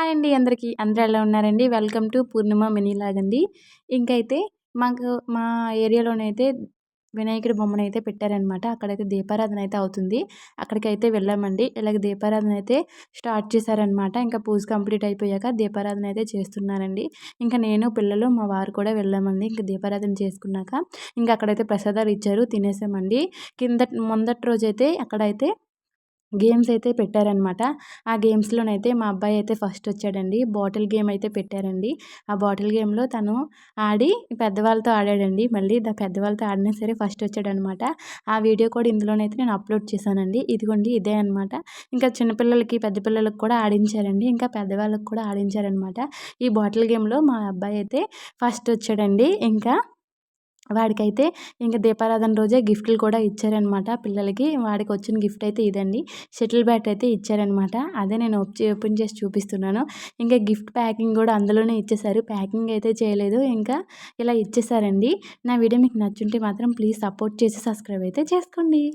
Hi అండి అందరికీ. అందరూ ఎలా ఉన్నారండి? Welcome to Purnima mini log అండి. ఇంకైతే మా ఏరియాలోనైతే వినాయకుడి బొమ్మనైతే పెట్టారనమాట. అక్కడైతే దీపారాధన అయితే అవుతుంది. అక్కడికైతే వెళ్ళామండి. ఇలాగ దీపారాధన అయితే స్టార్ట్ చేశారనమాట. ఇంకా పూజ కంప్లీట్ అయిపోయాక దీపారాధన అయితే చేస్తున్నారండి. ఇంకా నేను, పిల్లలు, మా వారు కూడా వెళ్ళామండి. ఇంక దీపారాధన చేసుకున్నాక ఇంకా అక్కడైతే ప్రసాదాలు ఇచ్చారు, తినేసామండి. ముందటి రోజైతే అక్కడైతే గేమ్స్ అయితే పెట్టారనమాట. ఆ గేమ్స్‌లోనైతే మా అబ్బాయి అయితే ఫస్ట్ వచ్చాడండి. బాటిల్ గేమ్ అయితే పెట్టారండి. ఆ బాటిల్ గేమ్‌లో తను ఆడి పెద్దవాళ్ళతో ఆడాడండి. మళ్ళీ పెద్దవాళ్ళతో ఆడినా సరే ఫస్ట్ వచ్చాడనమాట. ఆ వీడియో కూడా ఇందులోనైతే నేను అప్లోడ్ చేశానండి. ఇదిగోండి ఇదే అనమాట. ఇంకా చిన్న పిల్లలకి, పెద్ద పిల్లలకి కూడా ఆడించారండి. ఇంకా పెద్దవాళ్ళకి కూడా ఆడించారనమాట. ఈ బాటిల్ గేమ్‌లో మా అబ్బాయి అయితే ఫస్ట్ వచ్చాడండి. ఇంకా వాడికైతే ఇంక దీపారాధన రోజే గిఫ్టులు కూడా ఇచ్చారనమాట పిల్లలకి. వాడికొచ్చిన గిఫ్ట్ అయితే ఇదండి. షటిల్ బ్యాట్ అయితే ఇచ్చారనమాట. అదే నేను ఓపెన్ చేసి చూపిస్తున్నాను. ఇంకా గిఫ్ట్ ప్యాకింగ్ కూడా అందులోనే ఇచ్చేశారు. ప్యాకింగ్ అయితే చేయలేదు. ఇంకా ఇలా ఇచ్చేశారండి. నా వీడియో మీకు నచ్చుంటే మాత్రం ప్లీజ్ సపోర్ట్ చేసి సబ్స్క్రైబ్ అయితే చేసుకోండి.